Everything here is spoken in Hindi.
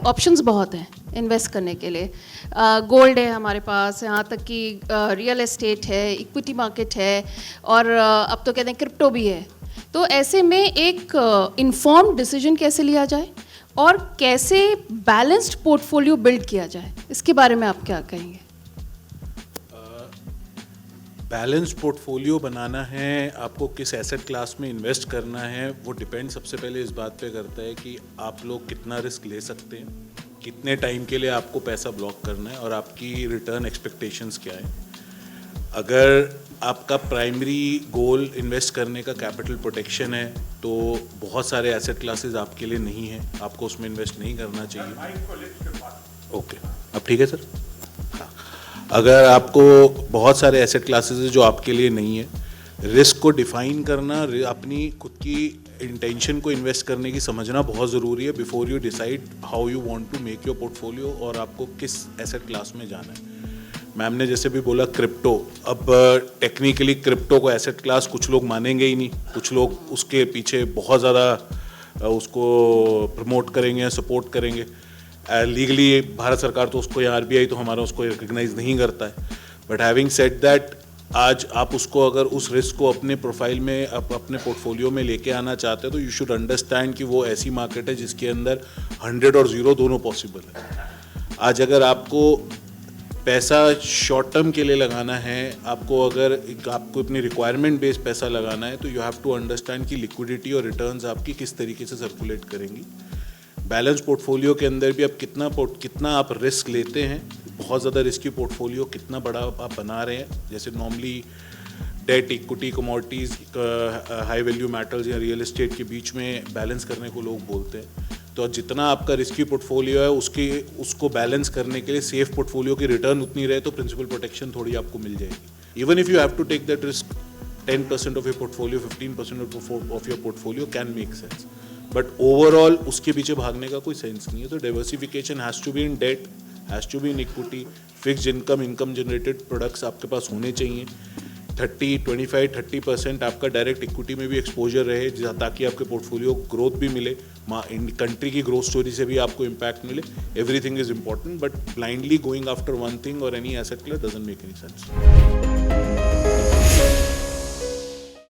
ऑप्शंस बहुत हैं इन्वेस्ट करने के लिए। गोल्ड है हमारे पास, यहाँ तक कि रियल एस्टेट है, इक्विटी मार्केट है, और अब तो कहते हैं क्रिप्टो भी है। तो ऐसे में एक इन्फॉर्म्ड डिसीजन कैसे लिया जाए और कैसे बैलेंस्ड पोर्टफोलियो बिल्ड किया जाए, इसके बारे में आप क्या कहेंगे? बैलेंस पोर्टफोलियो बनाना है, आपको किस एसेट क्लास में इन्वेस्ट करना है, वो डिपेंड सबसे पहले इस बात पे करता है कि आप लोग कितना रिस्क ले सकते हैं, कितने टाइम के लिए आपको पैसा ब्लॉक करना है और आपकी रिटर्न एक्सपेक्टेशंस क्या है। अगर आपका प्राइमरी गोल इन्वेस्ट करने का कैपिटल प्रोटेक्शन है तो बहुत सारे एसेट क्लासेस आपके लिए नहीं हैं, आपको उसमें इन्वेस्ट नहीं करना चाहिए। ओके, अब ठीक है सर। हाँ, अगर आपको बहुत सारे एसेट क्लासेस जो आपके लिए नहीं है, रिस्क को डिफाइन करना, अपनी खुद की इंटेंशन को इन्वेस्ट करने की समझना बहुत ज़रूरी है before you decide how you want to make your portfolio और आपको किस एसेट क्लास में जाना है। मैम ने जैसे भी बोला क्रिप्टो, अब टेक्निकली क्रिप्टो को एसेट क्लास कुछ लोग मानेंगे ही नहीं, कुछ लोग उसके पीछे बहुत ज़्यादा उसको प्रमोट करेंगे, सपोर्ट करेंगे। लीगली भारत सरकार तो उसको, या आरबीआई तो हमारा उसको रिकग्नाइज नहीं करता है। बट हैविंग सेड दैट, आज आप उसको अगर उस रिस्क को अपने प्रोफाइल में अपने पोर्टफोलियो में लेके आना चाहते हैं तो यू शुड अंडरस्टैंड कि वो ऐसी मार्केट है जिसके अंदर 100 और 0 दोनों पॉसिबल है। आज अगर आपको पैसा शॉर्ट टर्म के लिए लगाना है, आपको अपनी रिक्वायरमेंट बेस्ड पैसा लगाना है, तो यू हैव टू अंडरस्टैंड कि लिक्विडिटी और रिटर्न्स आपकी किस तरीके से सर्कुलेट करेंगी। बैलेंस पोर्टफोलियो के अंदर भी आप कितना आप रिस्क लेते हैं, बहुत ज़्यादा रिस्की पोर्टफोलियो कितना बड़ा आप बना रहे हैं। जैसे normally debt, equity, commodities, high value metals या रियल एस्टेट के बीच में बैलेंस करने को लोग बोलते हैं। तो जितना आपका रिस्की पोर्टफोलियो है उसको बैलेंस करने के लिए सेफ पोर्टफोलियो की रिटर्न उतनी रहे तो प्रिंसिपल प्रोटेक्शन थोड़ी आपको मिल जाएगी। Even if you have to take that risk, 10% of your portfolio, 15% of your portfolio can make sense, but overall उसके पीछे भागने का कोई सेंस नहीं है। तो diversification has to be in debt, has to be in equity, fixed income generated products आपके पास होने चाहिए। 25-30% आपका डायरेक्ट इक्विटी में भी एक्सपोजर रहे, ताकि आपके पोर्टफोलियो ग्रोथ भी मिले, कंट्री की ग्रोथ स्टोरी से भी आपको इम्पैक्ट मिले। Everything is important, but blindly going after one thing और any asset class doesn't make any sense.